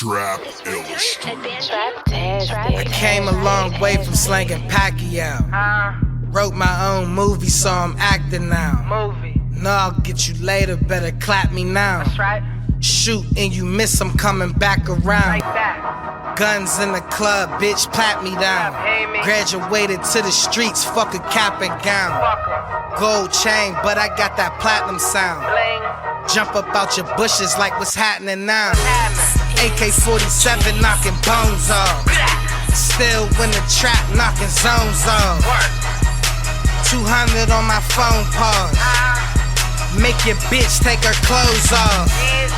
Trap Illustrated. I came a long way from slanging Pacquiao. Wrote my own movie, so I'm acting now. No, I'll get you later, better clap me now. That's right. Shoot and you miss, I'm coming back around. Like that. Guns in the club, bitch, pat me down. Pay me. Graduated to the streets, fuck a cap and gown. Fucker. Gold chain, but I got that platinum sound. Bling. Jump up out your bushes like what's happening now. Happening. AK-47 knocking bones off. Still in the trap knocking zones off. Work. 200 on my phone pause. Make your bitch take her clothes off. Bitch.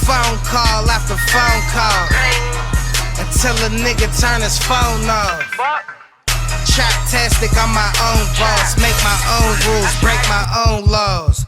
Phone call after phone call. Bling. Until a nigga turn his phone off. Fuck. Trap-tastic, I'm my own boss. Make my own rules, break my own laws.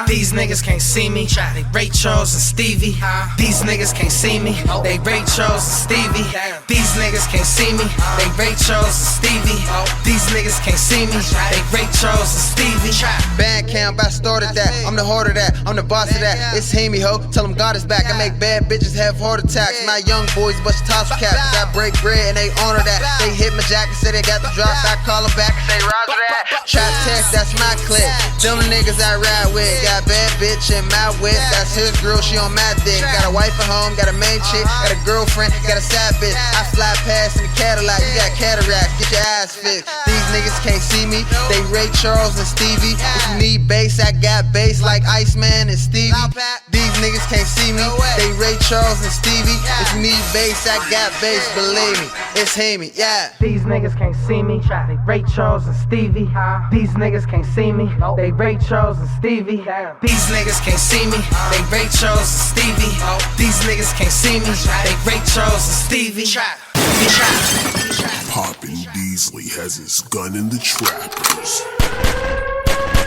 These niggas can't see me. They Ray Charles and Stevie. These niggas can't see me. They Ray Charles and Stevie. These niggas can't see me. They Ray Charles and Stevie. These niggas can't see me. They Ray Charles and Stevie. Bandcamp, I started that. I'm the heart of that. I'm the boss of that. It's Hemi ho. Tell them God is back. I make bad bitches have heart attacks. My young boys bust tops caps. I break bread and they honor that. They hit my jacket, say they got the drop. I call them back and say roger that. Trap text, that's my clip. Them niggas I ride with. Got bad bitch in my whip. That's his girl, she on my dick. Got a wife at home, got a main chick, got a girlfriend, got a side bitch. I fly past in the Cadillac, you got cataracts, get your ass fixed. These niggas can't see me, they Ray Charles and Stevie. If you need bass, I got bass like Iceman and Stevie. These niggas can't see me, they Ray Charles and Stevie. If you need bass, I got bass, believe me, it's Hemi, yeah. These niggas can't see me. They Ray Charles and Stevie. These niggas can't see me. They Ray Charles and Stevie. These niggas can't see me. They Ray Charles and Stevie. These niggas can't see me. They Ray Charles and Stevie. Poppin' Beasley has his gun in the trappers.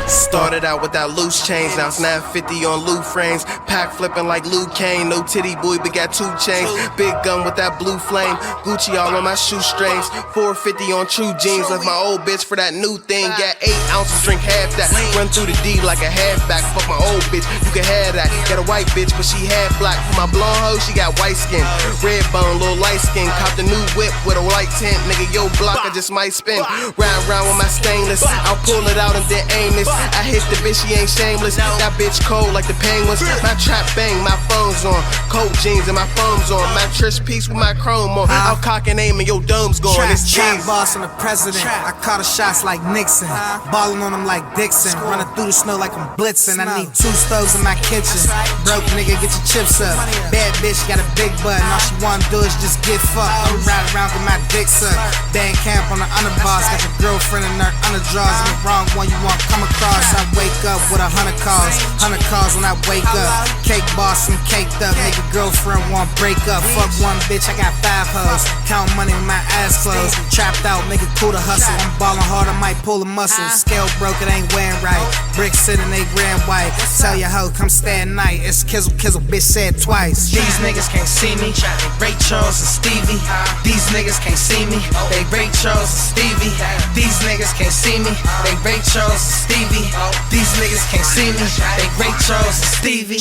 Started out with that loose change, now it's 950 on loot frames. Pack flipping like Luke Kane, no titty boy, but got 2 chains. Big gun with that blue flame, Gucci all on my shoestrings. 450 on true jeans, left my old bitch for that new thing. Got 8 ounces, drink half that. Run through the D like a halfback, fuck my old bitch, you can have that. Got a white bitch, but she half black. For my blonde hoe, she got white skin. Red bone, little light skin. Copped a new whip with a white tint. Nigga, yo block, I just might spin. Round with my stainless, I'll pull it out and then aim this. I hit the bitch, she ain't shameless. That bitch cold like the penguins. My trap bang, my phone's on. Cold jeans and my phone's on. My Trish piece with my chrome on. I'll cock and aim and your dome's going. It's Trap cheese. boss and the president. I caught the shots like Nixon. Ballin' on them like Dixon. Running through the snow like I'm blitzing. I need 2 stoves in my kitchen. Broke nigga, get your chips up. Bad bitch got a big butt, and all she wanna do is just get fucked. I'm riding around with my dick sucked. Bandcamp on the underboss. Got your girlfriend in her underdraws. I'm the wrong one you won't come across. I wake up with 100 calls. 100 calls when I wake up. Cake boss and caked up. Make your girlfriend want break up. Fuck one bitch, I got 5 hoes. Count money with my ass closed. Trapped out, make it cool to hustle. I'm ballin' hard, I might pull a muscle. Scale broke, it ain't wearing right. Bricks sitting, they ran white. Tell your hoe, come stay at night. It's Kizzle, bitch said twice. These niggas can't see me. They Ray Charles and Stevie. These niggas can't see me. They Ray Charles and Stevie. These niggas can't see me. They Ray Charles and Stevie. These niggas can't see me. They Ray Charles and Stevie.